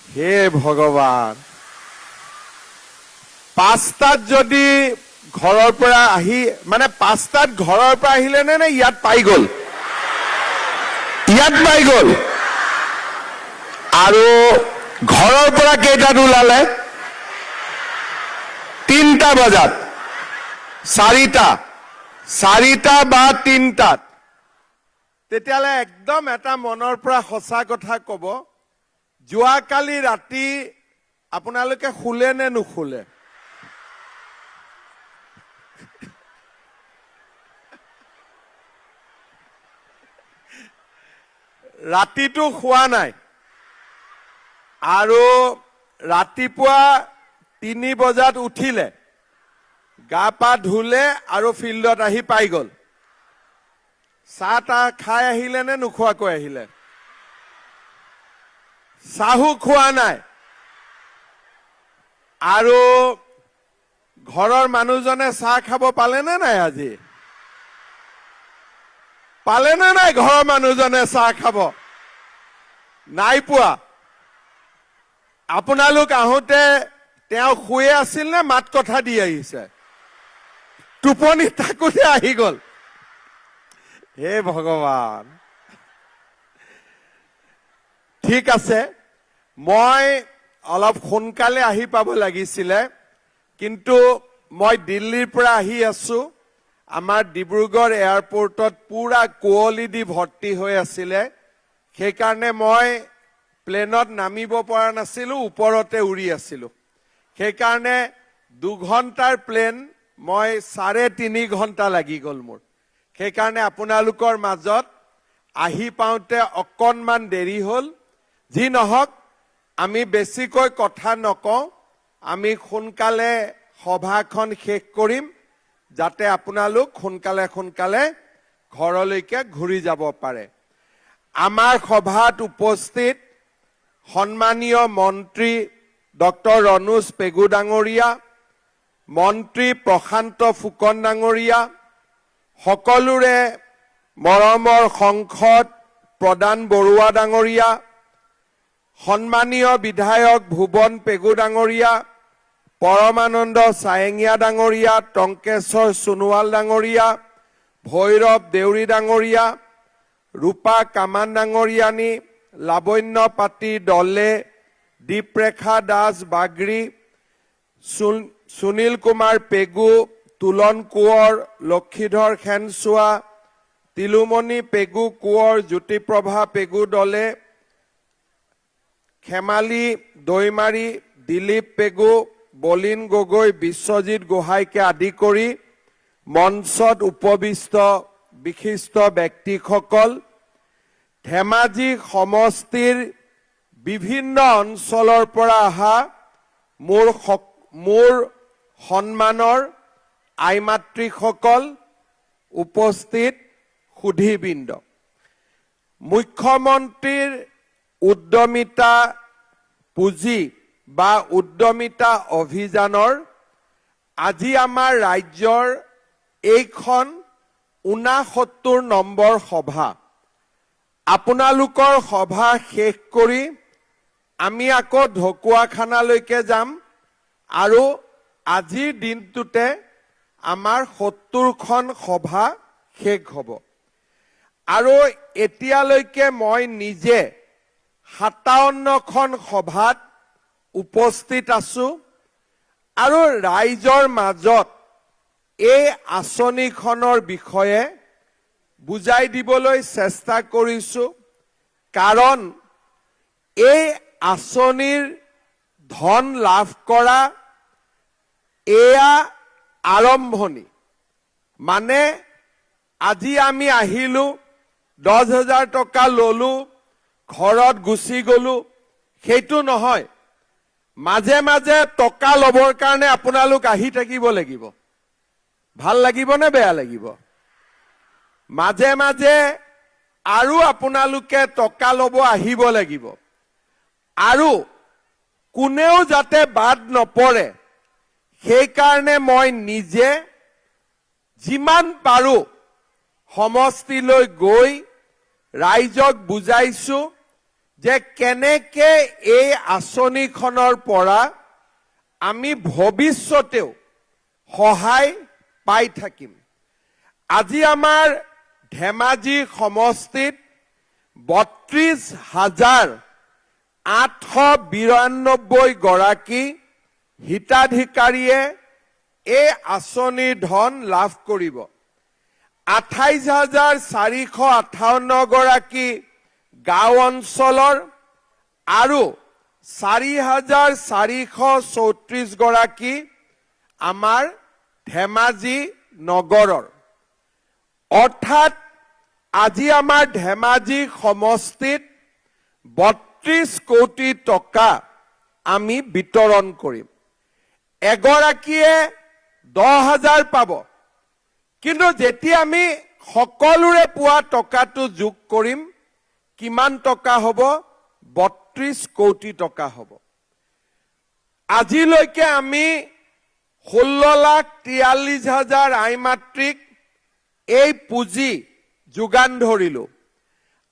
হে ভগৱান, 5টাত যদি ঘৰৰ পৰা আহি মানে 5টাত ঘৰৰ পৰা আহিলে নে ইয়াত পাই গ'ল? ইয়াত পাই গ'ল। আৰু ঘৰৰ পৰা কেইটাত ওলালে? 3টা বজাত। 4টা বা 3টাত। তেতিয়ালে একদম এটা মনৰ পৰা সঁচা কথা ক'ব, যোৱাকালি ৰাতি আপোনালোকে শুলে নে নুশুলে? ৰাতিটো শুৱা নাই আৰু ৰাতিপুৱা 3 বজাত উঠিলে, গা পা ধুলে আৰু ফিল্ডত আহি পাই গ'ল। চাহ তাহ খাই আহিলে নে নোখোৱাকৈ আহিলে? চাহো খোৱা নাই। আৰু ঘৰৰ মানুহজনে চাহ খাব পালেনে নাই আজি? পালেনে নাই ঘৰৰ মানুহজনে চাহ খাব? নাই পোৱা। আপোনালোক আহোঁতে তেওঁ শুয়ে আছিল নে মাত কথা দি আহিছে? টোপনি থাকোঁতে আহি গ'ল। হে ভগৱান। ঠিক আছে, মই অলপ সোনকালে আহি পাব লাগিছিলে, কিন্তু মই দিল্লীৰ পৰা আহি আছো। আমাৰ ডিব্ৰুগড় এয়াৰপৰ্টত পুৰা কুঁৱলী দি ভৰ্তি হৈ আছিলে, সেইকাৰণে মই প্লেনত নামিব পৰা নাছিলো, ওপৰতে উৰি আছিলো। সেইকাৰণে 2 ঘণ্টাৰ প্লেন মই 3.5 ঘণ্টা লাগি গ'ল মোৰ। সেইকাৰণে আপোনালোকৰ মাজত আহি পাওঁতে অকণমান দেৰি হ'ল। যি নহওক, আমি বেছিকৈ কথা নকওঁ, আমি সোনকালে সভাখন শেষ কৰিম, যাতে আপোনালোক সোনকালে ঘৰলৈকে ঘূৰি যাব পাৰে। আমাৰ সভাত উপস্থিত সন্মানীয় মন্ত্ৰী ডক্টৰ ৰণোজ পেগু ডাঙৰীয়া, মন্ত্ৰী প্ৰশান্ত ফুকন ডাঙৰীয়া, সকলোৰে মৰমৰ সংসদ প্ৰধান বৰুৱা ডাঙৰীয়া, সন্মানীয় বিধায়ক ভুৱন পেগু ডাঙৰীয়া, পৰমানন্দ চায়েঙীয়া ডাঙৰীয়া, টংকেশ্বৰ সোণোৱাল ডাঙৰীয়া, ভৈৰৱ দেউৰী ডাঙৰীয়া, ৰূপা কামান ডাঙৰীয়ানী, লাৱণ্য পাতি দলে, দীপৰেখা দাস বাগৰি, সুনীল কুমাৰ পেগু, তুলন কোঁৱৰ, লক্ষীধৰ খেনচোৱা, তিলুমণি পেগু কোঁৱৰ, জ্যোতিপ্ৰভা পেগু দলে, খেমালি দৈমাৰী, দিলীপ পেগু, বলিন গগৈ, বিশ্বজিৎ গোহাঁইকে আদি কৰি মঞ্চত উপবিষ্ট বিশিষ্ট ব্যক্তিসকল, ধেমাজি সমষ্টিৰ বিভিন্ন অঞ্চলৰ পৰা অহা মোৰ সন্মানৰ আইমাতৃসকল, উপস্থিত সুধীবৃন্দ, মুখ্যমন্ত্ৰীৰ উদ্যমিতা পুঁজি বা উদ্যমিতা অভিযানৰ আজি আমাৰ ৰাজ্যৰ এইখন 69 নম্বৰ সভা। আপোনালোকৰ সভা শেষ কৰি আমি আকৌ ঢকুৱাখানালৈকে যাম আৰু আজিৰ দিনটোতে আমাৰ 70খন সভা শেষ হ'ব। আৰু এতিয়ালৈকে মই নিজে 57খন সভাত উপস্থিত আছো আৰু ৰাইজৰ মাজত এই আঁচনিখনৰ বিষয়ে বুজাই দিবলৈ চেষ্টা কৰিছো, কাৰণ এই আঁচনিৰ ধন লাভ কৰা এয়া আৰম্ভণি। মানে আজি আমি আহিলো, 10,000 টকা ললো, ঘৰত গুচি গলো, সেইটো নহয়। মাজে মাজে টকা ল'বৰ কাৰণে আপোনালোক আহি থাকিব লাগিব। ভাল লাগিব নে বেয়া লাগিব? মাজে মাজে আৰু আপোনালোকে টকা ল'ব আহিব লাগিব। আৰু কোনেও যাতে বাদ নপৰে, সেইকাৰণে মই নিজে যিমান পাৰো সমষ্টিলৈ গৈ ৰাইজক বুজাইছো যে কেনেকে এই আঁচনিখনৰ পৰা আমি ভৱিষ্যতেও সহায় পাই থাকিম। আজি আমাৰ ধেমাজি সমষ্টিত 32,892 গৰাকী হিতাধিকাৰীয়ে এই আঁচনিৰ ধন লাভ কৰিব। 28,458 গৰাকী গাঁও অঞ্চলৰ আৰু 4,434 গৰাকী আমাৰ ধেমাজি নগৰৰ। অৰ্থাৎ আজি আমাৰ ধেমাজি সমষ্টিত 32 কোটি টকা আমি বিতৰণ কৰিম। এগৰাকীয়ে 10,000 পাব, কিন্তু যেতিয়া আমি সকলোৰে পোৱা টকাটো যোগ কৰিম কিমান টকা হ'ব? 32 কোটি টকা হ'ব। আজিলৈকে আমি 16,43,000 আই মাতৃক এই পুঁজি যোগান ধৰিলো।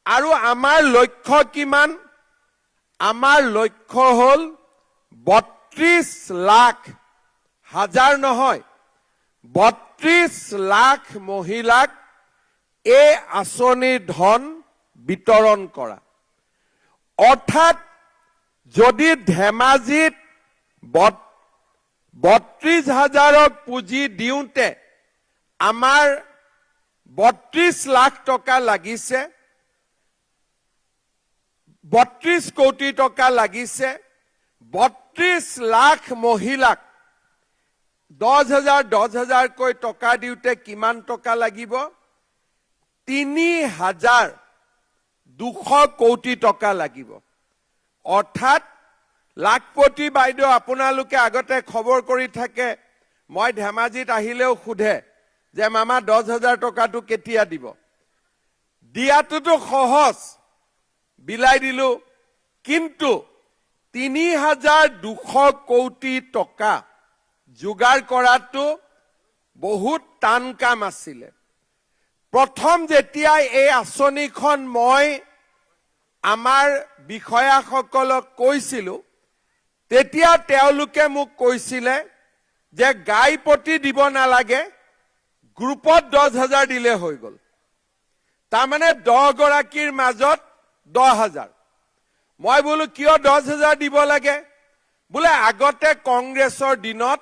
আৰু আমাৰ লক্ষ্য কিমান? আমাৰ লক্ষ্য হ'ল 32 লাখ, হাজাৰ নহয়, 32 লাখ মহিলাক এই আঁচনিৰ ধন বিতৰণ কৰা। অৰ্থাৎ যদি ধেমাজিত 32,000ক পুঁজি দিওঁতে আমাৰ 32 লাখ টকা লাগিছে, 32 কোটি টকা লাগিছে, 32 লাখ মহিলাক 10,000 টকা দিওঁতে কিমান টকা লাগিব? 3,200 কোটি টকা লাগিব। অৰ্থাৎ লাখপতি বাইদেউ আপোনালোকে আগতে খবৰ কৰি থাকে, মই ধেমাজিত আহিলেও সোধে যে মামা 10,000 টকাটো কেতিয়া দিব? দিয়াটোতো সহজ, বিলাই দিলো, কিন্তু 3,200 কোটি টকা যোগাৰ কৰাটো বহুত টান কাম আছিলে। প্ৰথম যেতিয়া এই আঁচনিখন মই আমাৰ বিষয়াসকলক কৈছিলো, তেতিয়া তেওঁলোকে মোক কৈছিলে যে গাইপতি দিব নালাগে, গ্ৰুপত 10,000 দিলে হৈ গ'ল। তাৰমানে 10 গৰাকীৰ মাজত 10,000। মই বোলো কিয় 10,000 দিব লাগে? বোলে আগতে কংগ্ৰেছৰ দিনত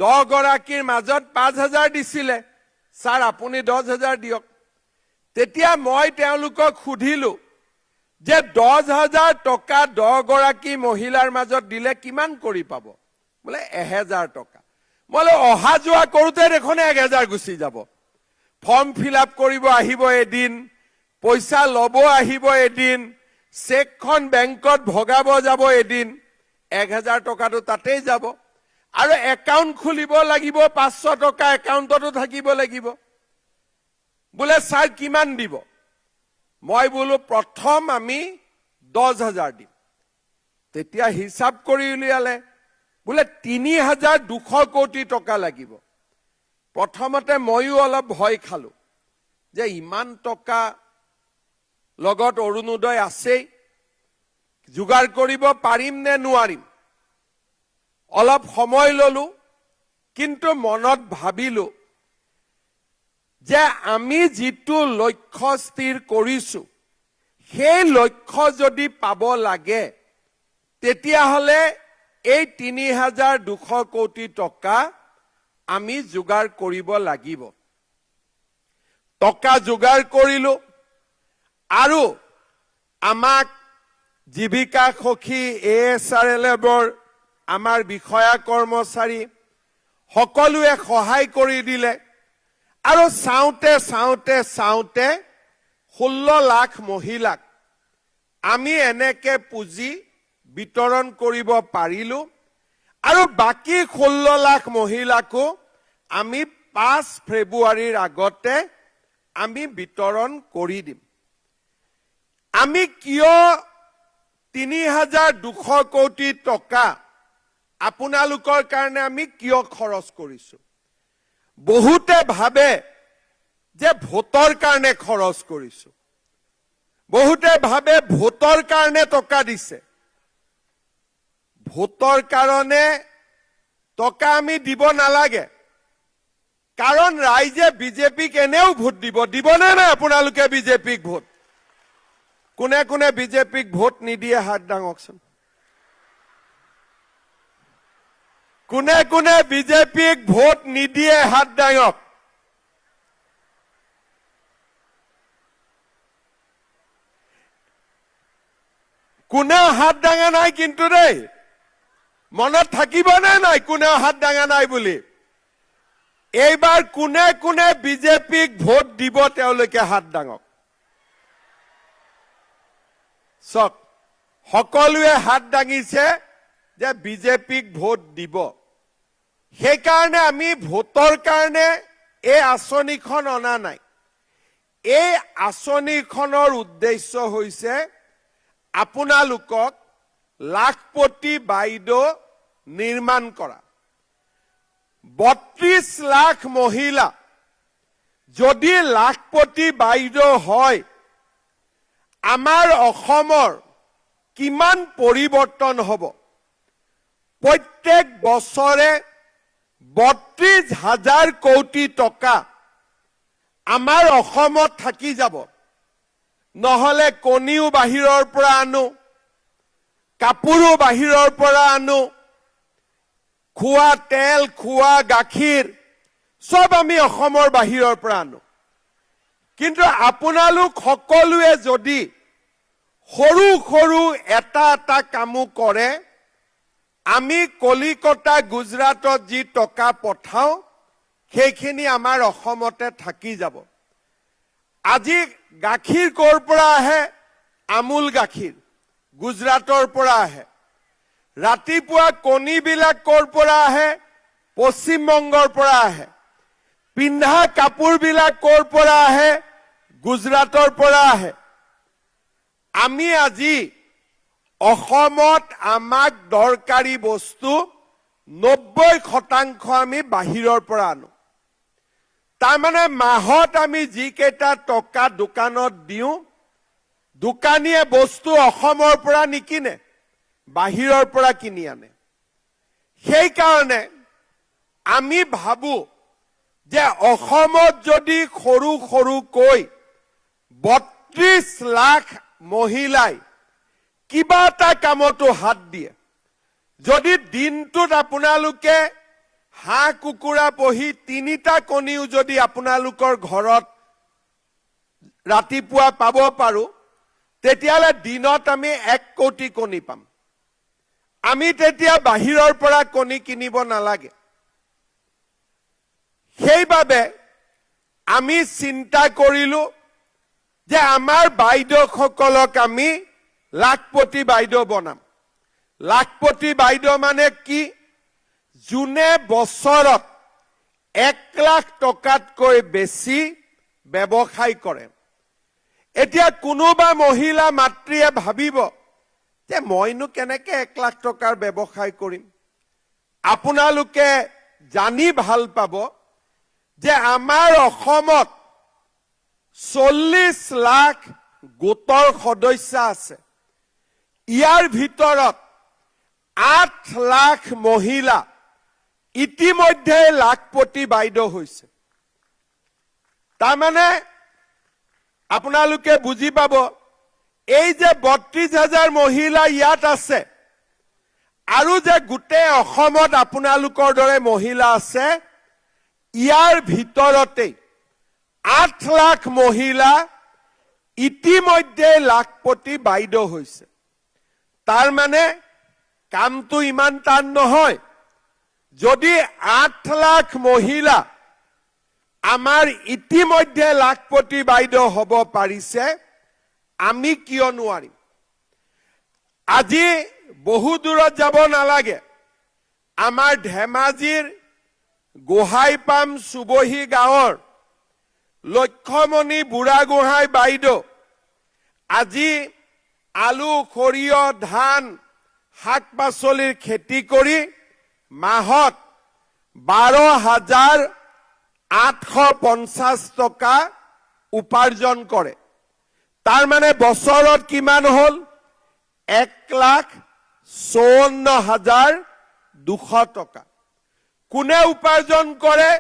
10 গৰাকীৰ মাজত 5,000 দিছিলে, ছাৰ আপুনি 10,000 দিয়ক। তেতিয়া মই তেওঁলোকক সুধিলো যে 10,000 টকা 10 গৰাকী মহিলাৰ মাজত দিলে কিমান কৰি পাব? বোলে 1,000 টকা। মই অহা যোৱা কৰোঁতে দেখোন 1,000 গুচি যাব। ফৰ্ম ফিল আপ কৰিব আহিব এদিন, পইচা ল'ব আহিব এদিন, চেকখন বেংকত ভগাব যাব এদিন, 1,000 টকাটো তাতেই যাব। আৰু একাউণ্ট খুলিব লাগিব, 500 টকা একাউণ্টতো থাকিব লাগিব। বোলে ছাৰ কিমান দিব? মই বোলো প্ৰথম আমি 10,000 দিম। তেতিয়া হিচাপ কৰি উলিয়ালে, বোলে 3,200 কোটি টকা লাগিব। প্ৰথমতে ময়ো অলপ ভয় খালো যে ইমান টকা, লগত অৰুণোদয় আছেই, যোগাৰ কৰিব পাৰিম নে নোৱাৰিম। অলপ সময় ললো, কিন্তু মনত ভাবিলো যে আমি যিটো লক্ষ্য স্থিৰ কৰিছো, সেই লক্ষ্য যদি পাব লাগে তেতিয়াহ'লে এই 3,200 কোটি টকা আমি যোগাৰ কৰিব লাগিব। টকা যোগাৰ কৰিলো আৰু আমাক জীৱিকা সখী ASRLFৰ আমাৰ বিষয়া কৰ্মচাৰী সকলোৱে সহায় কৰি দিলে। আৰু চাওঁতে 16 লাখ মহিলাক আমি এনেকে পুঁজি বিতৰণ কৰিব পাৰিলো। আৰু বাকী 16 লাখ মহিলাকো আমি 5 ফেব্ৰুৱাৰীৰ আগতে আমি বিতৰণ কৰি দিম। আমি কিয় 3,200 কোটি টকা আপোনালোকৰ কাৰণে আমি কিয় খৰচ কৰিছো? বহুতে ভাবে যে ভোটৰ কাৰণে খৰচ কৰিছো। বহুতে ভাবে ভোটৰ কাৰণে টকা দিছে। ভোটৰ কাৰণে টকা আমি দিব নালাগে, কাৰণ ৰাইজে বিজেপিক এনেও ভোট দিব। দিবনে নাই আপোনালোকে বিজেপিক ভোট? কোনে কোনে বিজেপিক ভোট নিদিয়ে হাত দাঙকচোন। কোনে কোনে বিজেপিক ভোট নিদিয়ে হাত দাঙক। কোনেও হাত দাঙা নাই কিন্তু দেই, মনত থাকিবনে নাই কোনেও হাত দাঙা নাই বুলি? এইবাৰ কোনে কোনে বিজেপিক ভোট দিব তেওঁলোকে হাত দাঙক। চক সকলোৱে হাত দাঙিছে যে বিজেপিক ভোট দিব। সেইকাৰণে আমি ভোটৰ কাৰণে এই আঁচনিখন অনা নাই। এই আঁচনিখনৰ উদ্দেশ্য হৈছে আপোনালোকক লাখপতি বাইদেউ নিৰ্মাণ কৰা। ৩২ লাখ মহিলা যদি লাখপতি বাইদেউ হয়, আমাৰ অসমৰ কিমান পৰিৱৰ্তন হ'ব। প্ৰত্যেক বছৰে ৩২,০০০ কোটি টকা আমাৰ অসমত থাকি যাব। নহলে কণীও বাহিৰৰ পৰা আনো, কাপোৰো বাহিৰৰ পৰা আনো, খোৱা তেল, খোৱা গাখীৰ সব আমি অসমৰ বাহিৰৰ পৰা আনো। কিন্তু আপোনালোক সকলোৱে যদি সৰু সৰু এটা এটা কামো কৰে, আমি কলিকতা গুজৰাটত যি টকা পঠাও সেইখিনি আমাৰ অসমতে থাকি যাব। আজি গাখীৰ ক'ৰ পৰা আহে? আমুল গাখীৰ গুজৰাটৰ পৰা আহে। ৰাতিপুৱা কণীবিলাক ক'ৰ পৰা আহে? পশ্চিমবংগৰ পৰা আহে। পিন্ধা কাপোৰবিলাক ক'ৰ পৰা আহে? গুজৰাটৰ পৰা আহে। আমি আজি অসমত আমাক দৰকাৰী বস্তু ৯০% আমি বাহিৰৰ পৰা আনো। তাৰমানে মাহত আমি যিকেইটা টকা দোকানত দিওঁ, দোকানীয়ে বস্তু অসমৰ পৰা নিকিনে, বাহিৰৰ পৰা কিনি আনে। সেইকাৰণে আমি ভাবো যে অসমত যদি সৰু সৰুকৈ ৩২ লাখ মহিলাই কিবা এটা কামতো হাত দিয়ে, যদি দিনটোত আপোনালোকে হাঁহ কুকুৰা পুহি ৩টা কণীও যদি আপোনালোকৰ ঘৰত ৰাতিপুৱা পাব পাৰো, তেতিয়াহ'লে দিনত আমি ১ কোটি কণী পাম। আমি তেতিয়া বাহিৰৰ পৰা কণী কিনিব নালাগে। সেইবাবে আমি চিন্তা কৰিলো যে আমাৰ বাইদেউসকলক আমি লাখপতি বাইদেউ বনাম। লাখপতি বাইদেউ মানে কি? যোনে বছৰত ১ লাখ টকাতকৈ বেছি ব্যৱসায় কৰে। এতিয়া কোনোবা মহিলা মাতৃয়ে ভাবিব যে মইনো কেনেকে ১ লাখ টকাৰ ব্যৱসায় কৰিম। আপোনালোকে জানি ভাল পাব যে আমাৰ অসমত ৪০ লাখ গোটৰ সদস্য আছে। ইয়াৰ ভিতৰত ৮ লাখ মহিলা ইতিমধ্যে লাখপতি বাইদেউ হৈছে। তাৰমানে আপোনালোকে বুজি পাব, এই যে ৩২,০০০ মহিলা ইয়াত আছে, আৰু যে গোটেই অসমত আপোনালোকৰ দৰে মহিলা আছে, ইয়াৰ ভিতৰতে ৮ লাখ মহিলা ইতিমধ্যে লাখপতি বাইদেউ হৈছে। তাৰমানে কামটো ইমান টান নহয়। যদি ৮ লাখ মহিলা আমাৰ ইতিমধ্যে লাখপতি বাইদেউ হ'ব পাৰিছে, আমি কিয় নোৱাৰিম? আজি বহু দূৰত যাব নালাগে। আমাৰ ধেমাজিৰ গোহাঁইপাম চুবহী গাঁৱৰ লক্ষ্যমণি বুঢ়াগোহাঁই বাইদেউ আজি আলু, সৰিয়হ, ধান, শাক পাচলিৰ খেতি কৰি মাহত ১২,৮৫০ টকা উপাৰ্জন কৰে। তাৰ মানে বছৰত কিমান হ'ল 1,54,200 টকা কোনে উপাৰ্জন কৰে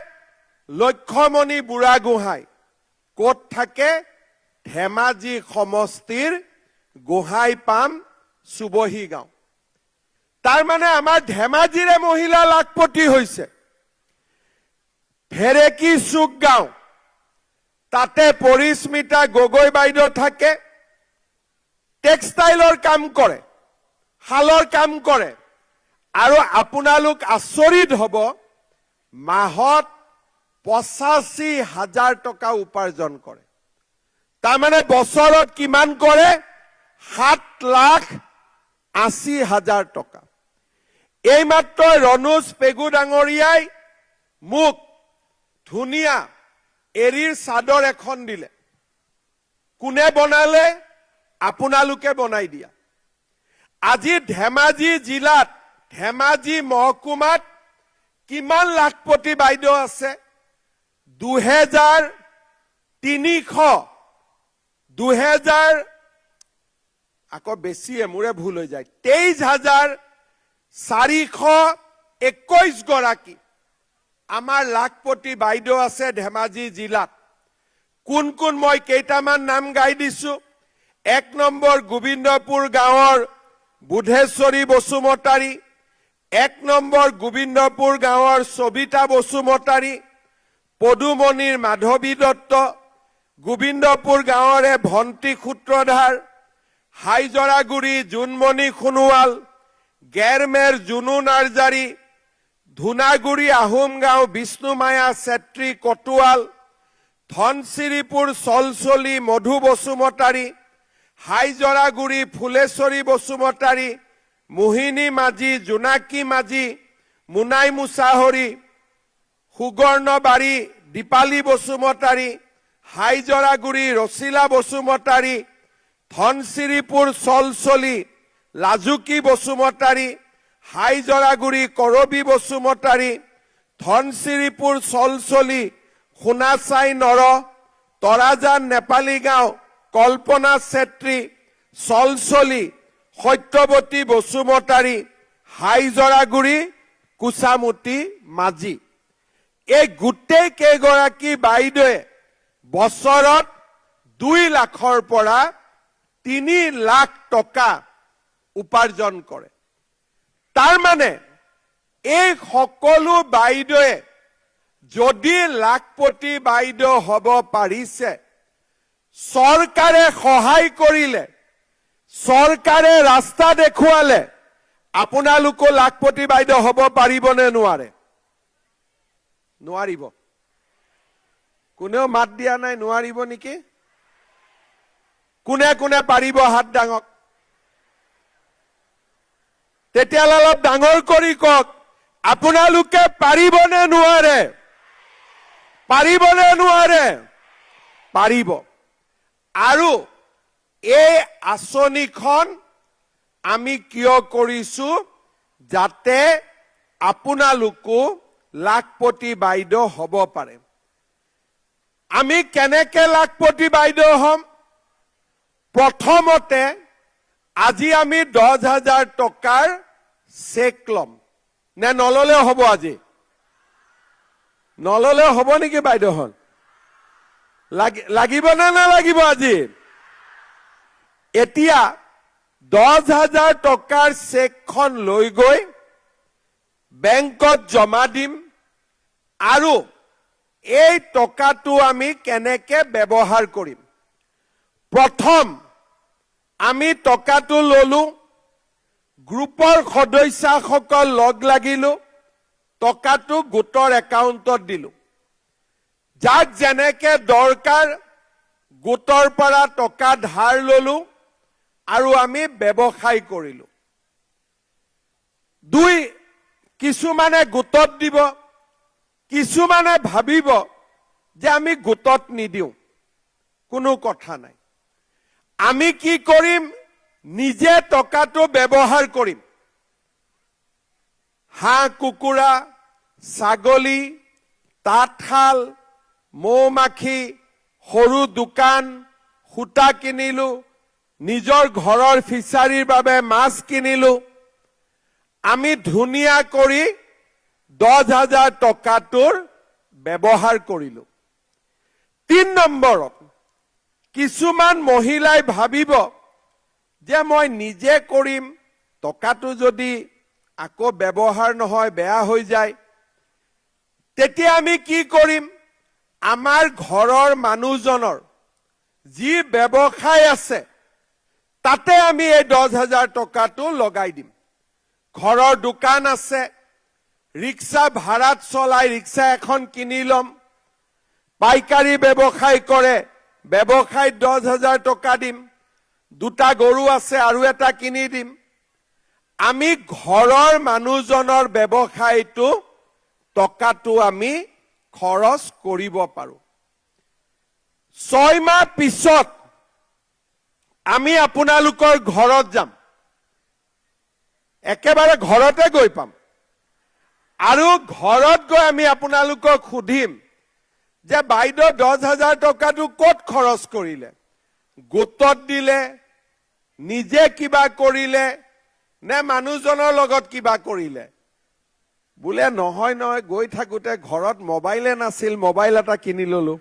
লক্ষ্যমণি বুঢ়াগোহাঁই ক'ত থাকে ধেমাজি সমষ্টিৰ গোহাঁইপাম সুবহী গাঁও তাৰ মানে আমাৰ ধেমাজিৰে মহিলা লাখপতি হৈছে ভেৰেকি চুক গাঁও তাতে পৰিস্মিতা গগৈ বাইদেউ থাকে টেক্সটাইলৰ কাম কৰে শালৰ কাম কৰে আৰু আপোনালোক আচৰিত হ'ব মাহত 85,000 টকা উপাৰ্জন কৰে তাৰ মানে বছৰত কিমান কৰে 7,80,000 টকা এইমাত্ৰ ৰণোজ পেগু ডাঙৰীয়াই মোক ধুনীয়া এৰীৰ চাদৰ এখন দিলে কোনে বনালে আপোনালোকে বনাই দিয়া আজি ধেমাজি জিলাত ধেমাজি মহকুমাত কিমান লাখপতি বাইদেউ আছে 2,300 আকৌ বেছিয়ে মোৰে ভুল হৈ যায় 23,421 গৰাকী আমাৰ লাখপতি বাইদেউ আছে ধেমাজি জিলাত কোন কোন মই কেইটামান নাম গাই দিছো 1 নম্বৰ গোবিন্দপুৰ গাঁৱৰ বুধেশ্বৰী বসুমতাৰী 1 নম্বৰ গোবিন্দপুৰ গাঁৱৰ সবিতা বসুমতাৰী পদুমণিৰ মাধৱী দত্ত গোবিন্দপুৰ গাঁৱৰে ভন্তি সূত্ৰধাৰ হাইজৰাগুৰি জুনমণি সোণোৱাল গেৰমেৰ জুনু নাৰ্জাৰী ধুনাগুৰি আহোম গাঁও বিষ্ণুমায়া চেত্ৰী কটুৱাল ধনচিৰিপুৰ চলচলি মধু বসুমতাৰী হাইজৰাগুৰি ফুলেশ্বৰী বসুমতাৰী মোহিনী মাঝি জোনাকী মাঝি মুনাই মুছাহৰী সুগৰ্ণবাৰী দীপালী বসুমতাৰী হাইজৰাগুৰি ৰচিলা বসুমতাৰী ধনচিৰিপুৰ চলচলি লাজুকী বসুমতাৰী হাইজৰাগুৰি কৰবী বসুমতাৰী ধনচিৰিপুৰ চলচলি সোণাচাই নৰ তৰাজান নেপালী গাঁও কল্পনা চেত্ৰী চলচলি সত্যৱতী বসুমতাৰী হাইজৰাগুৰি কুচামুতি মাঝি এই গোটেই কেইগৰাকী বাইদেৱে বছৰত 2 লাখৰ পৰা 3 লাখ টকা উপাৰ্জন কৰে তাৰ মানে এই সকলো বাইদেৱে যদি লাখপতি বাইদেউ হ'ব পাৰিছে চৰকাৰে সহায় কৰিলে চৰকাৰে ৰাস্তা দেখুৱালে আপোনালোকো লাখপতি বাইদেউ হ'ব পাৰিবনে নোৱাৰে নোৱাৰিব কোনেও মাত দিয়া নাই নোৱাৰিব নেকি কোনে কোনে পাৰিব হাত ডাঙক তেতিয়ালে অলপ ডাঙৰ কৰি কওক আপোনালোকে পাৰিবনে নোৱাৰে পাৰিবনে নোৱাৰে পাৰিব আৰু এই আঁচনিখন আমি কিয় কৰিছো যাতে আপোনালোকো লাখপতি বাইদেউ হ'ব পাৰে আমি কেনেকে লাখপতি বাইদেউ হ'ম প্ৰথমতে আজি আমি 10,000 টকাৰ চেক লম নে নললেও হ'ব আজি নললেও হ'ব নেকি বাইদেউহন লাগিব না নালাগিব আজি এতিয়া 10,000 টকাৰ চেকখন লৈ গৈ বেংকত জমা দিম আৰু এই টকাটো আমি কেনেকে ব্যৱহাৰ কৰিম প্ৰথম আমি টকাটো ললো গ্ৰুপৰ সদস্যসকল লগ লাগিলো টকাটো গোটৰ একাউণ্টত দিলো যাক যেনেকে দৰকাৰ গোটৰ পৰা টকা ধাৰ ললো আৰু আমি ব্যৱসায় কৰিলো 2 কিছুমানে গোটত দিব কিছুমানে ভাবিব যে আমি গোটত নিদিও কোনো কথা নাই আমি কি কৰিম নিজে টকাটো ব্যৱহাৰ কৰিম হাঁহ কুকুৰা ছাগলী তাঁতশাল মৌমাখি সৰু দোকান সূতা কিনিলো, নিজৰ ঘৰৰ ফিচাৰীৰ বাবে মাছ কিনিলো। আমি ধুনীয়া কৰি 10,000 টকাটোৰ ব্যৱহাৰ কৰিলো। 3 নম্বৰত কিছুমান মহিলাই ভাবিব যে মই নিজে কৰিম, টকাটো যদি আকৌ ব্যৱহাৰ নহয়, বেয়া হৈ যায়, তেতিয়া আমি কি কৰিম? আমাৰ ঘৰৰ মানুহজনৰ যি ব্যৱসায় আছে তাতে আমি এই 10,000 টকাটো লগাই দিম। ঘৰৰ দোকান আছে, ৰিক্সা ভাড়াত চলাই ৰিক্সা এখন কিনি ল'ম। পাইকাৰী ব্যৱসায় কৰে, ব্যৱসায়ত 10,000 টকা দিম। 2টা গৰু আছে, আৰু এটা কিনি দিম। আমি ঘৰৰ মানুহজনৰ ব্যৱসায়টো টকাটো আমি খৰচ কৰিব পাৰো। 6 মাহ পিছত আমি আপোনালোকৰ ঘৰত যাম, একেবাৰে ঘৰতে গৈ পাম, আৰু ঘৰত গৈ আমি আপোনালোকক সুধিম যে বাইদেউ 10,000 টকাটো ক'ত খৰচ কৰিলে? গোটত দিলে, নিজে কিবা কৰিলে, নে মানুহজনৰ লগত কিবা কৰিলে? বোলে নহয় নহয়, গৈ থাকোতে ঘৰত মোবাইলে নাছিল, মোবাইল এটা কিনি ললো।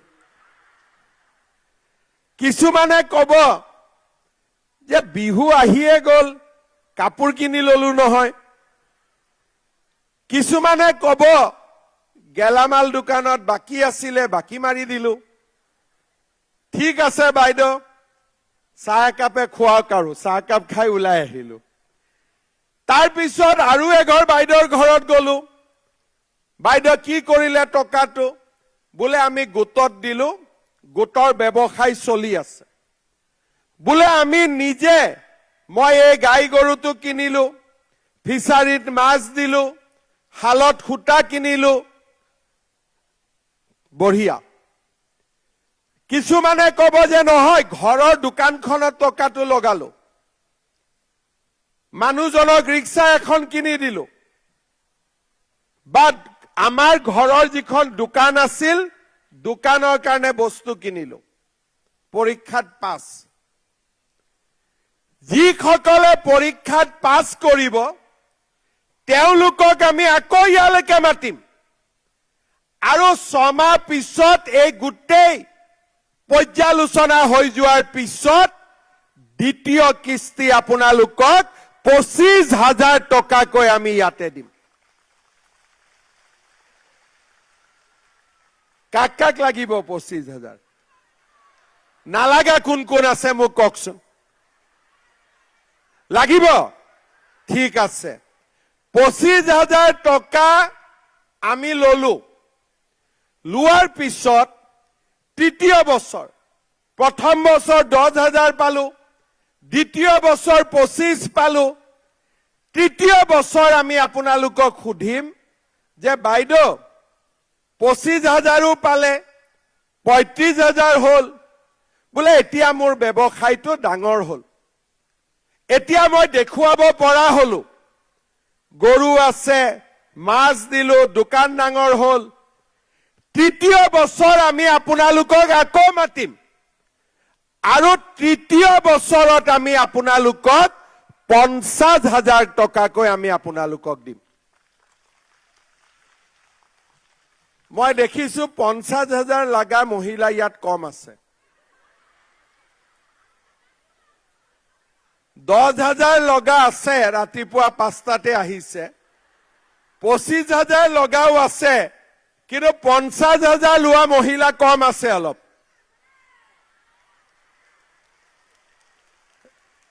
কিছুমানে কব যে বিহু আহিয়ে গল, কাপোৰ কিনি ললো নহয়। কিছুমানে কব গেলামাল দোকানত বাকী আছিলে, বাকী মাৰি দিলো। ঠিক আছে বাইদেউ, চাহ একাপে খোৱাওক, আৰু চাহ একাপ খাই ওলাই আহিলো। তাৰ পিছত আৰু এঘৰ বাইদেউৰ ঘৰত গলো। বাইদেউ কি কৰিলে টকাটো? বোলে আমি গোটত দিলো, গোটৰ ব্যৱসায় চলি আছে। বোলে আমি নিজে, মই এই গাই গৰুটো কিনিলো, ফিচাৰীত মাছ দিলো, শালত সূতা কিনিলো। বঢ়িয়া। কিছুমানে কব যে নহয়, ঘৰৰ দোকানখনত টকাটো লগালো, মানুহজনক ৰিক্সা এখন কিনি দিলো, বা আমাৰ ঘৰৰ যিখন দোকান আছিল, দোকানৰ কাৰণে বস্তু কিনিলো। পৰীক্ষাত পাছ। যিসকলে পৰীক্ষাত পাছ কৰিব, তেওঁলোকক আমি আকৌ ইয়ালৈকে মাতিম, আৰু 6 মাহ পিছত এই গোটেই পৰ্যালোচনা হৈ যোৱাৰ পিছত দ্বিতীয় কিস্তি আপোনালোকক 25,000 টকাকৈ আমি ইয়াতে দিম। কাক কাক লাগিব 25,000? নালাগা কোন কোন আছে মোক কওকচোন। লাগিব? ঠিক আছে। 25,000 টকা আমি ললো। লোৱাৰ পিছত তৃতীয় বছৰ, প্ৰথম বছৰ 10,000 পালো, দ্বিতীয় বছৰ 25 পালো, তৃতীয় বছৰ আমি আপোনালোকক সুধিম যে বাইদেউ 25,000ও পালে, 35,000 হল। বোলে এতিয়া মোৰ ব্যৱসায়টো ডাঙৰ হল, এতিয়া মই দেখুৱাব পৰা হলো, গৰু আছে, মাছ দিলো, দোকান ডাঙৰ হল। তৃতীয় বছৰ আমি আপোনালোকক আকৌ মাতিম, আৰু তৃতীয় বছৰত আমি আপোনালোকক 50,000 টকাকৈ আমি আপোনালোকক দিম। মই দেখিছো 50,000 লগা মহিলা ইয়াত কম আছে। 10,000 লগা আছে, ৰাতিপুৱা 5টাতে আহিছে। 25,000 লগাও আছে, কিন্তু 50,000 লোৱা মহিলা কম আছে অলপ।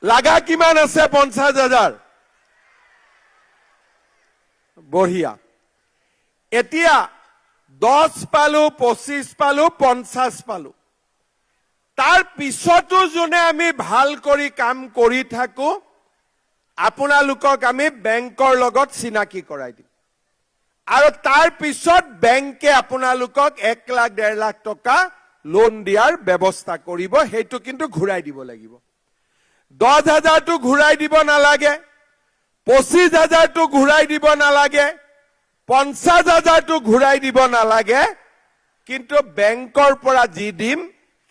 লাগা কিমান আছে? 50,000। বঢ়িয়া। এতিয়া 10 পালো, 25 পালো, 50 পালো। তাৰ পিছতো যোনে আমি ভাল কৰি কাম কৰি থাকো, আপোনালোকক আমি বেংকৰ লগত চিনাকি কৰাই দিম, আৰু তাৰ পিছত বেংকে আপোনালোকক 1 লাখ 1.5 লাখ টকা লোন দিয়াৰ ব্যৱস্থা কৰিব। সেইটো কিন্তু ঘূৰাই দিব লাগিব। 10,000টো ঘূৰাই দিব নালাগে, 25,000টো ঘূৰাই দিব নালাগে, 50,000টো ঘূৰাই দিব নালাগে, কিন্তু বেংকৰ পৰা যি দিম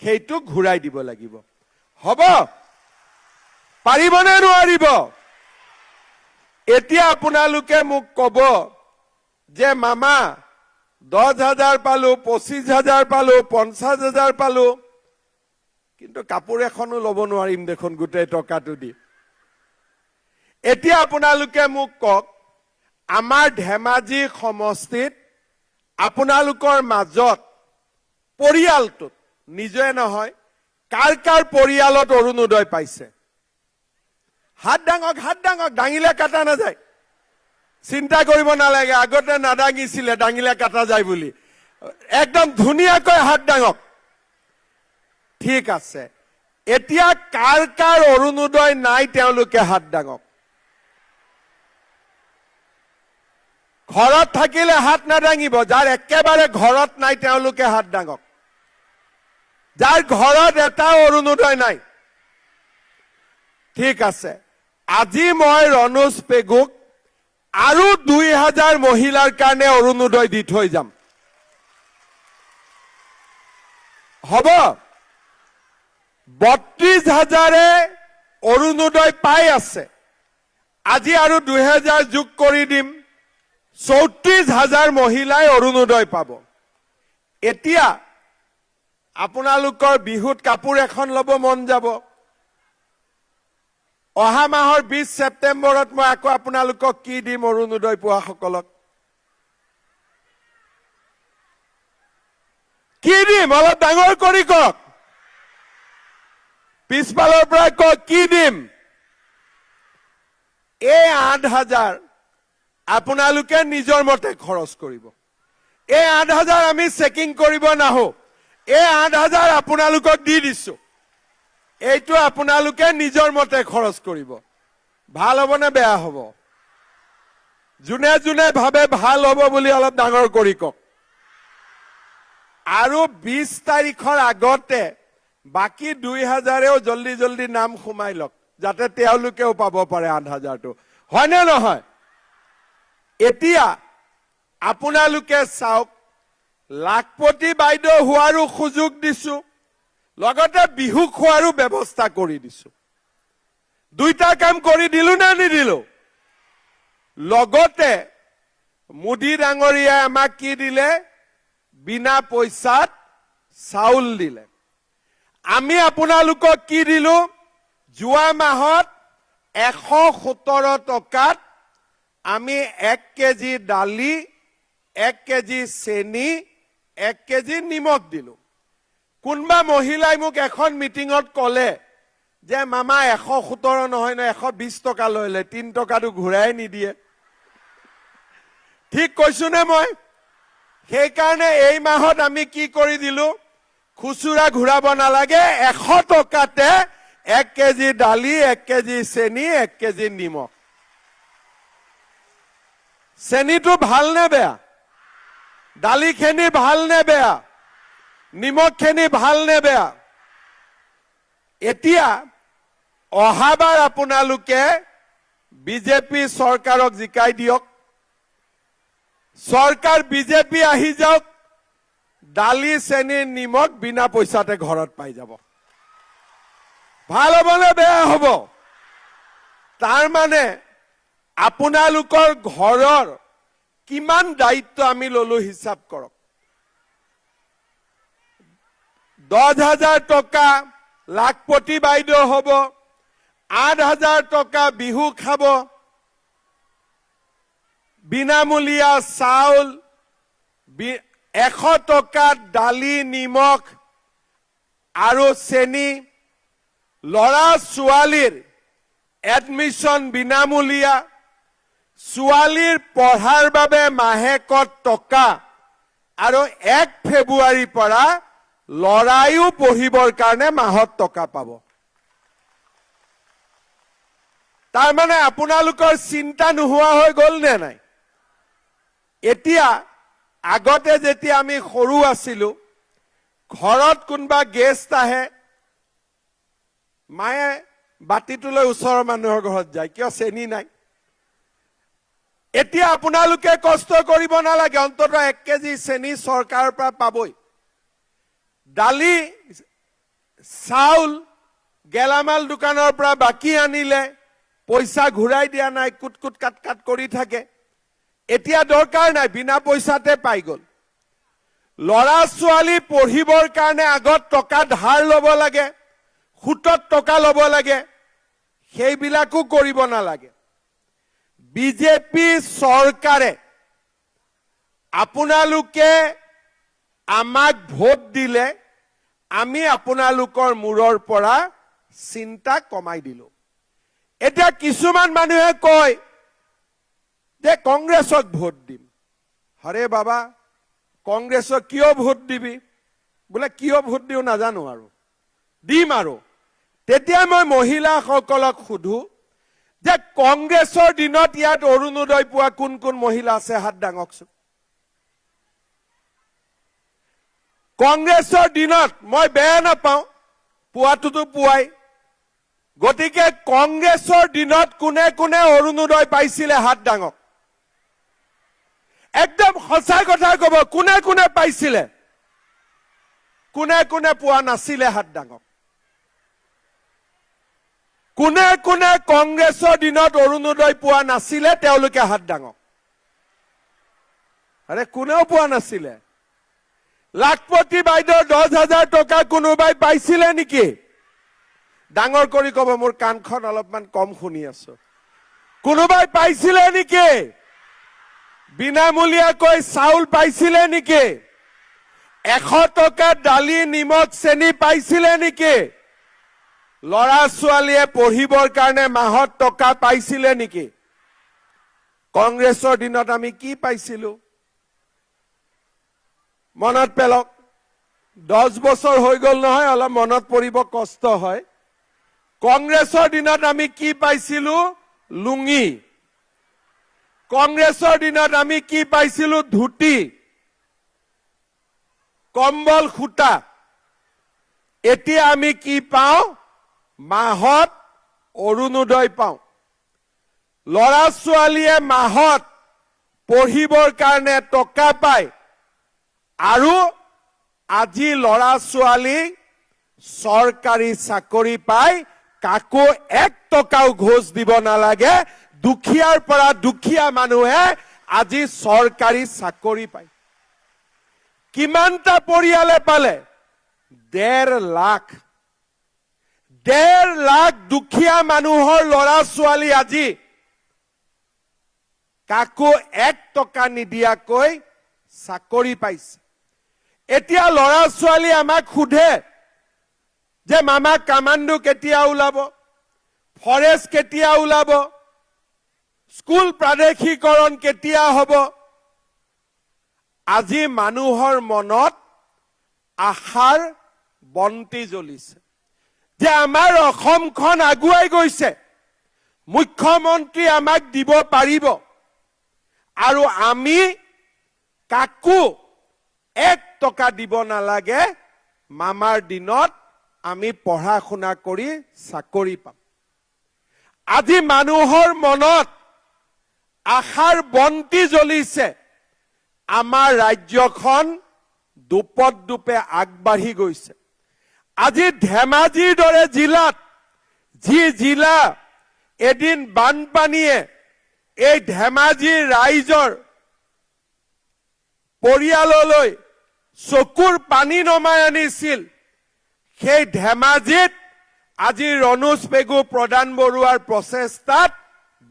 সেইটো ঘূৰাই দিব লাগিব। হ'ব পাৰিবনে নোৱাৰিব এতিয়া আপোনালোকে মোক ক'ব যে মামা 10,000 পালো 25,000 পালো 50,000 পালো কিন্তু কাপোৰ এখনো ল'ব নোৱাৰিম দেখোন গোটেই টকাটো দি এতিয়া আপোনালোকে মোক কওক আমাৰ ধেমাজি সমষ্টিত আপোনালোকৰ মাজত পৰিয়ালটোত নিজে নহয় কাৰ কাৰ পৰিয়ালত অৰুণোদয় পাইছে হাত ডাঙক ডাঙিলে কাটা নাযায় চিন্তা কৰিব নালাগে আগতে নাডাঙিছিলে ডাঙিলে কাটা যায় বুলি একদম ধুনীয়াকৈ হাত ডাঙক ঠিক আছে এতিয়া কাৰ কাৰ অৰুণোদয় নাই তেওঁলোকে হাত ডাঙক ঘৰত থাকিলে হাত নাডাঙিব যাৰ একেবাৰে ঘৰত নাই তেওঁলোকে হাত ডাঙক যাৰ ঘৰত এটা অৰুণোদয় নাই ঠিক আছে আজি মই ৰনোজ পেগুক আৰু 2,000 মহিলাৰ কাৰণে অৰুণোদয় দি থৈ যাম হ'ব 32,000 অৰুণোদয় পাই আছে আজি আৰু 2,000 যোগ কৰি দিম 34,000 মহিলাই অৰুণোদয় পাব এতিয়া আপোনালোকৰ বিহুত কাপোৰ এখন ল'ব মন যাব অহা মাহৰ 20 ছেপ্টেম্বৰত মই আকৌ আপোনালোকক কি দিম অৰুণোদয় পোৱাসকলক কি দিম অলপ ডাঙৰ কৰি কওক পিছফালৰ পৰা কওক কি দিম এই 8,000 আপোনালোকে নিজৰ মতে খৰচ কৰিব এই 8,000 আমি চেকিং কৰিব নাহো এই 8,000 আপোনালোকক দি দিছো এইটো আপোনালোকে নিজৰ মতে খৰচ কৰিব ভাল হ'ব নে বেয়া হ'ব যোনে যোনে ভাবে ভাল হ'ব বুলি অলপ ডাঙৰ কৰি কওক আৰু 20 তাৰিখৰ আগতে বাকি 2,000ও জলদি জলদি নাম সোমাই লওক যাতে তেওঁলোকেও পাব পাৰে 8,000টো হয়নে নহয় এতিয়া আপোনালোকে চাওক লাখপতি বাইদেউ হোৱাৰো সুযোগ দিছো লগতে বিহু খোৱাৰো ব্যৱস্থা কৰি দিছো দুইটা কাম কৰি দিলো না নিদিলো লগতে মোদী ডাঙৰীয়াই আমাক কি দিলে বিনা পইচাত চাউল দিলে আমি আপোনালোকক কি দিলো যোৱা মাহত 117 টকাত আমি 1 কেজি দালি 1 কেজি চেনি 1 কেজি নিমখ দিলো কোনবা মহিলাই মোক এখন মিটিঙত কলে যে মামা 117 নহয় ন 120 টকা লৈলে 3 টকাটো ঘূৰাই নিদিয়ে ঠিক কৈছো নে মই সেই কাৰণে এই মাহত আমি কি কৰি দিলো খুচুৰা ঘূৰাব নালাগে 100 টকাতে 1 কেজি দালি 1 কেজি চেনি 1 কেজি নিমখ চেনিটো ভাল নে বেয়া দালিখিনি ভাল নে বেয়া নিমখখিনি ভাল নে বেয়া এতিয়া অহাবাৰ আপোনালোকে বিজেপি চৰকাৰক জিকাই দিয়ক চৰকাৰ বিজেপি আহি যাওক দালি চেনি নিমখ বিনা পইচাতে ঘৰত পাই যাব ভাল হ'ব নে বেয়া হ'ব তাৰ মানে আপোনালোকৰ ঘৰৰ কিমান দায়িত্ব আমি ললো হিচাপ কৰক 10,000 টকা লাখপতি বাইদেউ হ'ব 8,000 টকা বিহু খাব বিনামূলীয়া চাউল 100 টকা দালি নিমখ আৰু চেনি লৰা ছোৱালীৰ এডমিশন বিনামূলীয়া ছোৱালীৰ পঢ়াৰ বাবে মাহেকত টকা আৰু 1 ফেব্ৰুৱাৰীৰ পৰা লৰাইও পঢ়িবৰ কাৰণে মাহত টকা পাব তাৰ মানে আপোনালোকৰ চিন্তা নোহোৱা হৈ গ'ল নে নাই এতিয়া আগতে যেতিয়া আমি সৰু আছিলো ঘৰত কোনবা গেষ্ট আহে মায়ে বাটিটোলৈ ওচৰৰ মানুহৰ ঘৰত যায় কিয় চেনি নাই এতিয়া আপোনালোকে কষ্ট কৰিব নালাগে অন্তত 1 কেজি চেনি চৰকাৰৰ পৰা পাবই দালি চাউল গেলামাল দোকানৰ পৰা বাকী আনিলে পইচা ঘূৰাই দিয়া নাই, কুট কুট কাট কাট কৰি থাকে। এতিয়া দৰকাৰ নাই, বিনা পইচাতে পাই গল। ল'ৰা ছোৱালী পঢ়িবৰ কাৰণে আগত টকা ধাৰ ল'ব লাগে, সুতত টকা ল'ব লাগে, সেইবিলাকো কৰিব নালাগে। বিজেপি চৰকাৰে আপোনালোকে আমাক ভোট দিলে আমি আপোনালোকৰ মূৰৰ পৰা চিন্তা কমাই দিলো। এতিয়া কিছুমান মানুহে কয় যে কংগ্ৰেছক ভোট দিম। হৰে বাবা, কংগ্ৰেছক কিয় ভোট দিবি? বোলে কিয় ভোট দিও নাজানো আৰু দিম আৰু। তেতিয়া মই মহিলাসকলক সুধো যে কংগ্ৰেছৰ দিনত ইয়াত অৰুণোদয় পোৱা কোন কোন মহিলা আছে? হাত দাঙকচোন। কংগ্ৰেছৰ দিনত মই বেয়া নাপাওঁ, পোৱাটোতো পোৱাই। গতিকে কংগ্ৰেছৰ দিনত কোনে কোনে অৰুণোদয় পাইছিলে? হাত দাঙক। একদম সঁচা কথা কব, কোনে কোনে পাইছিলে? কোনে কোনে পোৱা নাছিলে? হাত দাঙক। কোনে কোনে কংগ্ৰেছৰ দিনত অৰুণোদয় পোৱা নাছিলে তেওঁলোকে হাত দাঙক। আৰে কোনেও পোৱা নাছিলে? লাখপতি বাইদেউৰ 10,000 টকা কোনোবাই পাইছিলে নেকি? ডাঙৰ কৰি কব, মোৰ কাণখন অলপমান কম শুনি আছো। কোনোবাই পাইছিলে নেকি? বিনামূলীয়াকৈ চাউল পাইছিলে নেকি? 100 টকা দালি নিমখ চেনি পাইছিলে নেকি? ল'ৰা ছোৱালীয়ে পঢ়িবৰ কাৰণে মাহত টকা পাইছিলে নেকি? কংগ্ৰেছৰ দিনত আমি কি পাইছিলো মনত পেলক। 10 বছৰ হৈ গল নহয়, অলপ মনত পৰিব কষ্ট হয়। কংগ্ৰেছৰ দিনত আমি কি পাইছিলো? লুঙি। কংগ্ৰেছৰ দিনত আমি কি পাইছিলো? ধুতি, কম্বল, সূতা। এতিয়া আমি কি পাওঁ? মাহত অৰুণোদয় পাওঁ। ল'ৰা ছোৱালীয়ে মাহত পঢ়িবৰ কাৰণে টকা পায়। আৰু আজি ল'ৰা ছোৱালী চৰকাৰী চাকৰি পায়, কাকো 1 টকাও ঘোষ দিব নালাগে। দুখীয়াৰ পৰা দুখীয়া মানুহে আজি চৰকাৰী চাকৰি পায়। কিমানটা পৰিয়ালে পালে? 1.5 লাখ। 1.5 লাখ দুখীয়া মানুহৰ ল'ৰা ছোৱালী আজি কাকো 1 টকা নিদিয়াকৈ চাকৰি পাইছে। এতিয়া ল'ৰা ছোৱালী আমাক সোধে যে মামা কামাণ্ডো কেতিয়া ওলাব? ফৰেষ্ট কেতিয়া ওলাব? স্কুল প্ৰাদেশিকৰণ কেতিয়া হ'ব? আজি মানুহৰ মনত আশাৰ বন্তি জ্বলিছে যে আমাৰ অসমখন আগুৱাই গৈছে, মুখ্যমন্ত্ৰী আমাক দিব পাৰিব আৰু আমি কাকো 1 টকা দিব নালাগে। মামাৰ দিনত আমি পঢ়া শুনা কৰি চাকৰি পাম। আজি মানুহৰ মনত আশাৰ বন্তি জ্বলিছে। আমাৰ ৰাজ্যখন দুপত দুপে আগবাঢ়ি গৈছে। আজি ধেমাজিৰ দৰে জিলাত, যি জিলা এদিন বানপানীয়ে এই ধেমাজিৰ ৰাইজৰ পৰিয়াললৈ চকুৰ পানী নমাই আনিছিল, সেই ধেমাজিত আজি ৰণোজ পেগু প্ৰধান বৰুৱাৰ প্ৰচেষ্টাত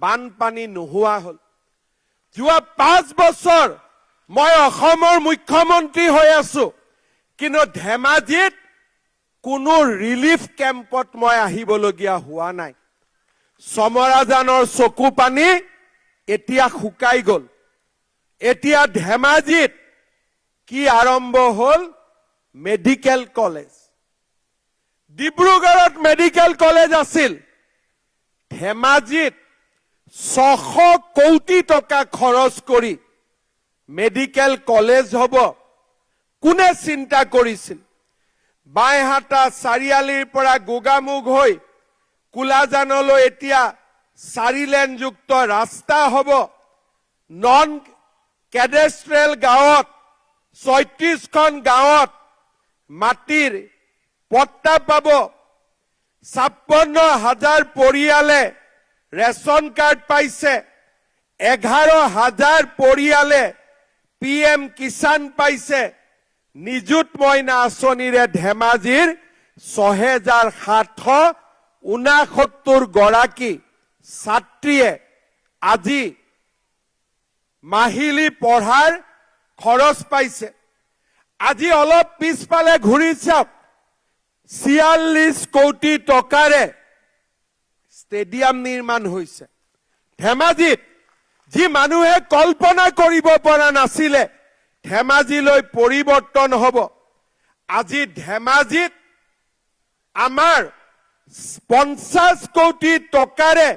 বানপানী নোহোৱা হল। যোৱা 5 বছৰ মই অসমৰ মুখ্যমন্ত্ৰী হৈ আছো, কিন্তু ধেমাজিত কোনো ৰিলিফ কেম্পত মই আহিবলগীয়া হোৱা নাই। চমৰাজানৰ চকু পানী এতিয়া শুকাই গল। এতিয়া ধেমাজিত কি আৰম্ভ হল? Medical college. ডিব্ৰুগড়ত মেডিকেল কলেজ আছিল, ধেমাজিত 600 কোটি টকা খৰচ কৰি মেডিকেল কলেজ হ'ব। কোনে চিন্তা কৰিছিল? বাইহাটা চাৰিআলিৰ পৰা গোগামুখ হৈ কোলাজানলৈ এতিয়া 4 লেনযুক্ত ৰাস্তা হ'ব। নন কেডেষ্ট্ৰেল গাঁৱত 36খন গাঁৱত মাটিৰ পট্টা পাব। 56,000 পৰিয়ালে ৰেচন কাৰ্ড পাইছে, 11,000 পৰিয়ালে PM কিষাণ পাইছে, নিযুত মইনা আঁচনিৰে ধেমাজিৰ 6,769 গৰাকী ছাত্ৰীয়ে আজি মাহিলী পঢ়াৰ খৰচ পাইছে। আজি অলপ পিছফালে ঘূৰি চাওক, 46 কোটি টকাৰে ষ্টেডিয়াম নিৰ্মাণ হৈছে ধেমাজিত। যি মানুহে কল্পনা কৰিব পৰা নাছিলে ধেমাজিলৈ পৰিৱৰ্তন হ'ব, আজি ধেমাজিত আমাৰ 50 কোটি টকাৰে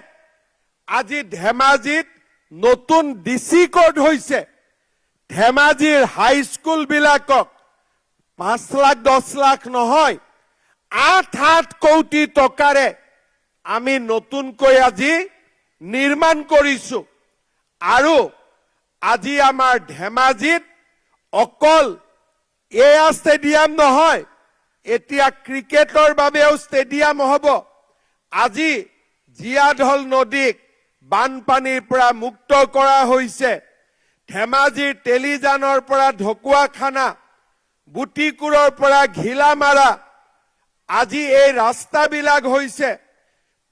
আজি ধেমাজিত নতুন DC কোড হৈছে। ধেমাজিৰ হাইস্কুল বিলাকক 5 লাখ 10 লাখ নহয়, 8 কোটি টকাৰে আমি নতুনকৈ আজি নিৰ্মাণ কৰিছো। আৰু আজি আমাৰ ধেমাজিত অকল এয়া ষ্টেডিয়াম নহয়, এতিয়া ক্ৰিকেটৰ বাবেও ষ্টেডিয়াম হ'ব। আজি জীয়াঢল নদীক বানপানীৰ পৰা মুক্ত কৰা হৈছে। ধেমাজিৰ তেলিজানৰ পৰা ঢকুৱাখানা, বুটিকুৰৰ পৰা ঘিলামাৰা, আজি এই ৰাস্তাবিলাক হৈছে।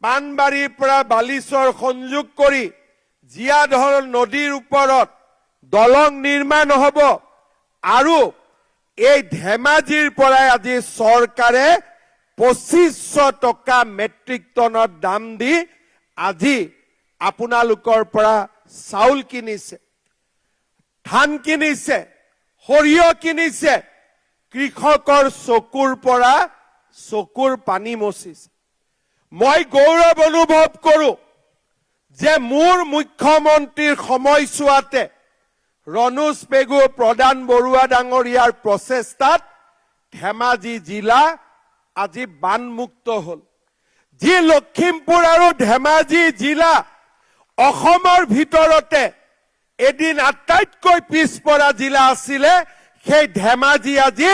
পানবাৰীৰ পৰা বালিচৰ সংযোগ কৰি জীয়াঢল নদীৰ ওপৰত দলং নিৰ্মাণ হ'ব। আৰু এই ধেমাজিৰ পৰাই আজি চৰকাৰে 2500 টকা মেট্ৰিক টনৰ দাম দি আজি আপোনালোকৰ পৰা চাউল কিনিছে, ধান কিনিছে, সৰিয়হ কিনিছে। কৃষকৰ চকুৰ পৰা চকুৰ পানী মচিছে। মই গৌৰৱ অনুভৱ কৰো যে মোৰ মুখ্যমন্ত্ৰীৰ সময়ছোৱাতে ৰণোজ পেগু প্ৰধান বৰুৱা ডাঙৰীয়াৰ প্ৰচেষ্টাত ধেমাজি জিলা আজি বানমুক্ত হল। যি লখিমপুৰ আৰু ধেমাজি জিলা অসমৰ ভিতৰতে এদিন আটাইতকৈ পিছপৰা জিলা আছিলে, সেই ধেমাজি আজি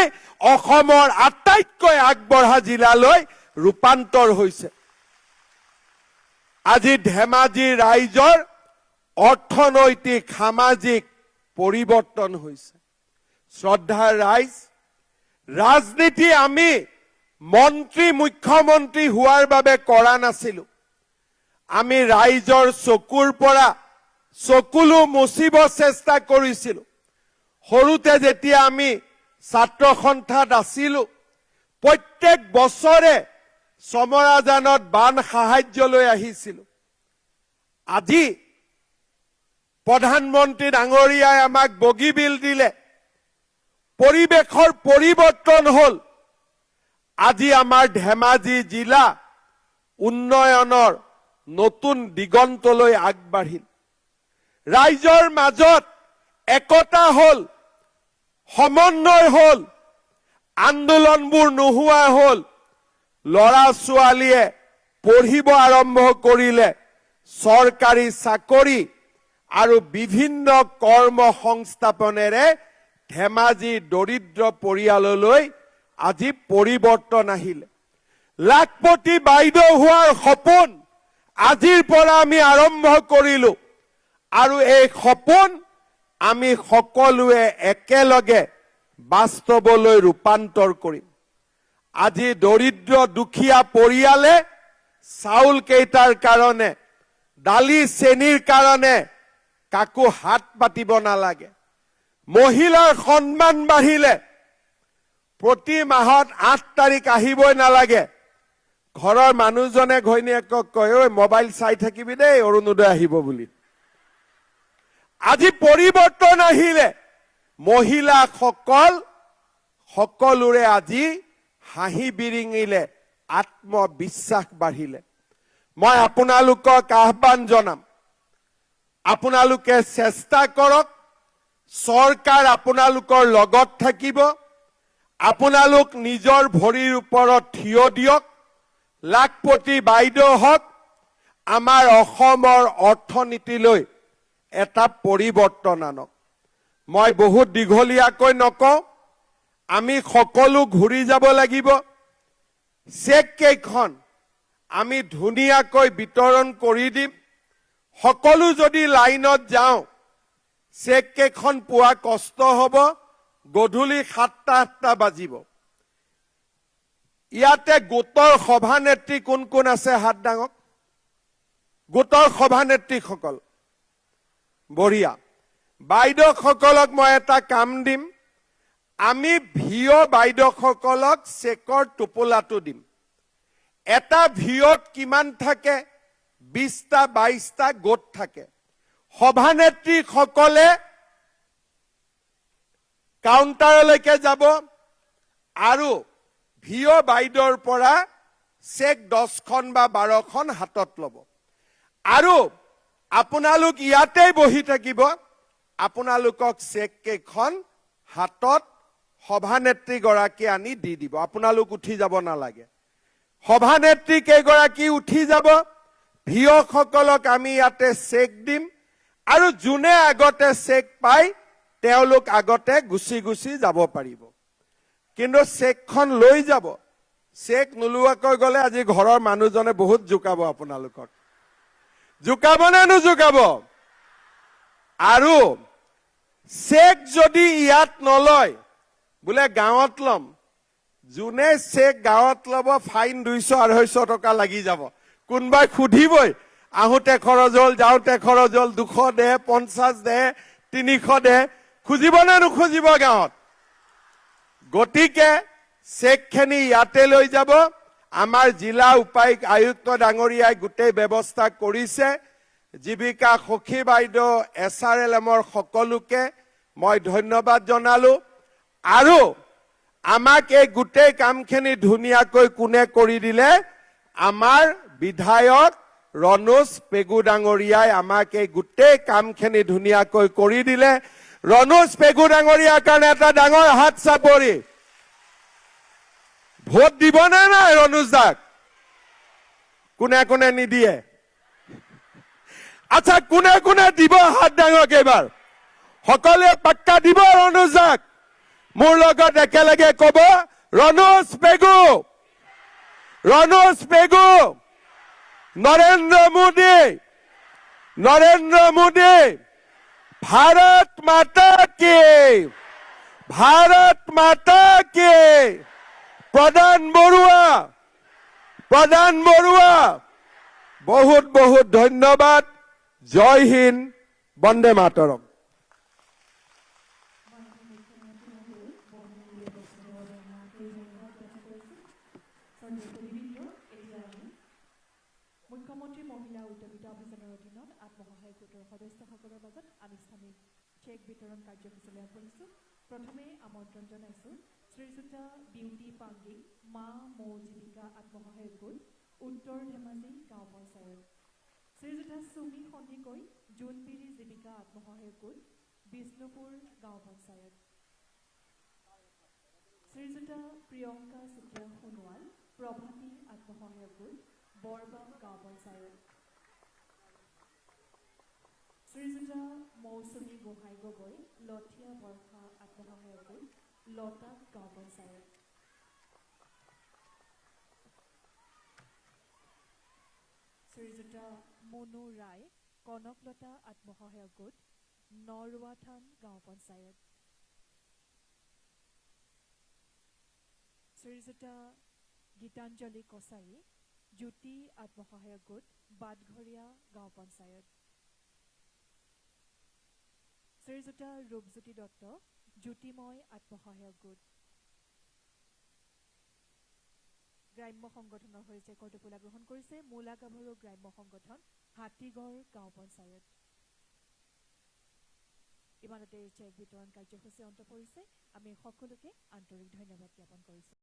অসমৰ আটাইতকৈ আগবঢ়া জিলালৈ ৰূপান্তৰ হৈছে। আজি ধেমাজি ৰাইজৰ অৰ্থনৈতিক সামাজিক পৰিৱৰ্তন হৈছে। শ্ৰদ্ধাৰ ৰাইজ, ৰাজনীতি আমি মন্ত্ৰী মুখ্যমন্ত্ৰী হোৱাৰ বাবে কৰা নাছিলো। আমি ৰাইজৰ চকুৰ পৰা চকুলো মুচিব চেষ্টা কৰিছিলো। সৰুতে যেতিয়া আমি ছাত্ৰ সন্থাত আছিলো, প্ৰত্যেক বছৰে চমৰাজানত বান সাহায্যলৈ আহিছিলো। আজি প্ৰধানমন্ত্ৰী ডাঙৰীয়াই আমাক বগীবিল দিলে, পৰিৱেশৰ পৰিৱৰ্তন হল। আজি আমাৰ ধেমাজি জিলা উন্নয়নৰ নতুন দিগন্তলৈ আগবাঢ়িল। ৰাইজৰ মাজত একতা হল, সমন্বয় হল, আন্দোলনবোৰ নোহোৱা হল। ল'ৰা ছোৱালীয়ে পঢ়িব আৰম্ভ কৰিলে, চৰকাৰী চাকৰি আৰু বিভিন্ন কৰ্ম সংস্থাপনেৰে ধেমাজি দৰিদ্ৰ পৰিয়াললৈ আজি পৰিৱৰ্তন আহিলে। লাখপতি বাইদেউ হোৱাৰ সপোন আজিৰ পৰা আমি আৰম্ভ কৰিলো, আৰু এই সপোন আমি সকলোৱে একেলগে বাস্তৱলৈ ৰূপান্তৰ কৰিম। আজি দৰিদ্ৰ দুখীয়া পৰিয়ালে চাউল কেইটাৰ কাৰণে, দালি চেনিৰ কাৰণে কাকো হাত পাতিব নালাগে। মহিলাৰ সন্মান বাঢ়িলে, প্ৰতি মাহত 8 তাৰিখ আহিবই নালাগে। ঘৰৰ মানুহজনে ঘৈণীয়েকক কয়, ঐ মোবাইল চাই থাকিবি দেই, অৰুণোদয় আহিব বুলি। আজি পৰিৱৰ্তন আহিলে, মহিলাসকল সকলোৰে আজি হাঁহি বিৰিঙিলে, আত্মবিশ্বাস বাঢ়িলে। মই আপোনালোকক আহ্বান জনাম, আপোনালোকে চেষ্টা কৰক, চৰকাৰ আপোনালোকৰ লগত থাকিব। আপোনালোক নিজৰ ভৰিৰ ওপৰত থিয় দিয়ক। লাখপতি বাইদেউ হওক, আমাৰ অসমৰ অৰ্থনীতিলৈ এটা পৰিৱৰ্তন আনক। মই বহুত দীঘলীয়াকৈ নকওঁ, আমি সকলো ঘূৰি যাব লাগিব। চেক কেইখন আমি ধুনীয়াকৈ বিতৰণ কৰি দিম সকলো যদি লাইনত যাওঁ চেক কেইখন পোৱা কষ্ট হ'ব গধূলি 7টা বাজিব ইয়াতে গোটৰ সভানেত্ৰী কোন কোন আছে হাত ডাঙক গোটৰ সভানেত্ৰীসকল বঢ়িয়া বাইদেউসকলক মই এটা কাম দিম আমি ভিঅ বাইদেউসকলক চেকৰ টোপোলাটো দিম এটা ভিঅত কিমান থাকে 20টা 22টা গোট থাকে সভানেত্ৰীসকলে কাউণ্টাৰলৈকে যাব আৰু ভিঅ বাইদেউৰ পৰা চেক 10খন বা 12খন হাতত ল'ব আৰু আপোনালোক ইয়াতেই বহি থাকিব আপোনালোকক চেক কেইখন হাতত সভানেত্ৰী গৰাকী আনি দি দিব আপোনালোক উঠি যাব নালাগে সভানেত্ৰী কেইগৰাকী উঠি যাব ভিঅ সকলক আমি ইয়াতে চেক দিম আৰু যোনে আগতে চেক পাই তেওঁলোক আগতে গুছি যাব পাৰিব কিন্তু চেকখন লৈ যাব চেক নলোৱাকৈ গলে আজি ঘৰৰ মানুহজনে বহুত জুকাব আপোনালোকক জুকাব নে নুজুকাব আৰু চেক যদি ইয়াত নলয় বোলে গাঁৱত লম যোনে চেক গাঁৱত ল'ব ফাইন 200-250 টকা লাগি যাব কোনবাই খুধিবই আহোতে খৰচ হল যাওঁতে খৰচ হল 200 দে 50 দে 300 দে খুজিব নে নুখুজিব গাঁৱত গতিকে চেকখিনি ইয়াতে লৈ যাব আমাৰ জিলা উপায়ুক্ত আয়ুক্ত ডাঙৰীয়াই গোটেই ব্যৱস্থা কৰিছে জীৱিকা সখী বাইদেউ SRLMৰ সকলোকে মই ধন্যবাদ জনালো আৰু আমাক এই গোটেই কামখিনি ধুনীয়াকৈ কোনে কৰি দিলে আমাৰ বিধায়ক ৰনোজ পেগু ডাঙৰীয়াই আমাক এই গোটেই কামখিনি ধুনীয়াকৈ কৰি দিলে ৰনোজ পেগু ডাঙৰীয়াৰ কাৰণে এটা ডাঙৰ হাত চাপৰি ভোট দিব নে নাই ৰনোজ দাক কোনে কোনে নিদিয়ে আচ্ছা কোনে কোনে দিব হাত ডাঙক এবাৰ সকলোৱে পাক্কা দিব ৰনোজ দাক মোৰ লগত একেলগে কব ৰনোজ পেগু নৰেন্দ্ৰ মোদী भारत माता की प्रधान बरुआ बहुत बहुत धन्यवाद जय हिंद वंदे मातरम মুখ্যমন্ত্ৰী মহিলা উদ্যমিতা অভিযানৰ অধীনত আত্মসহায়ক গোটৰ সদস্যসকলৰ মাজত আনুষ্ঠানিক চেক বিতৰণ কাৰ্যসূচীলৈ আগবাঢ়িছোঁ প্ৰথমে আমন্ত্ৰণ জনাইছোঁ শ্ৰীযুত বিউটি পাংগিং মা মৌ জীৱিকা আত্মসহায়ক গোট উত্তৰ ধেমাজি গাঁও পঞ্চায়ত শ্ৰীযুত সুমি সন্দিকৈ জোনবিৰি জীৱিকা আত্মসহায়ক গোট বিষ্ণুপুৰ গাঁও পঞ্চায়ত শ্ৰীযুত প্ৰিয়ংকা চুতীয়া সোণোৱাল প্ৰভাতী আত্মসহায়ক গোট বৰবাম গাঁও পঞ্চায়ত শ্ৰীযুত মৌচুমী গোহাঁই গগৈ লথিয়া বৰ্ষা আত্মসহায়ক গোট লতাক গাঁও পঞ্চায়ত শ্ৰীযুত মুনু ৰায় কনকলতা আত্মসহায়ক গোট নৰৱাথান গাঁও পঞ্চায়ত শ্ৰীযুত গীতাঞ্জলি কছাৰী জ্যোতি আত্মসহায়ক গোট বাটঘৰীয়া গাঁও পঞ্চায়ত শ্ৰীযুত ৰূপজ্যোতি দত্ত জ্যোতিময় আত্মসহায়ক গোট গ্ৰাম্য সংগঠনৰ হৈ চেকৰ টোপোলা গ্ৰহণ কৰিছে মূলা গাভৰু গ্ৰাম্য সংগঠন হাতীগড় গাঁও পঞ্চায়ত ইমানতে চেক বিতৰণ কাৰ্যসূচী অন্ত পৰিছে আমি সকলোকে আন্তৰিক ধন্যবাদ জ্ঞাপন কৰিছোঁ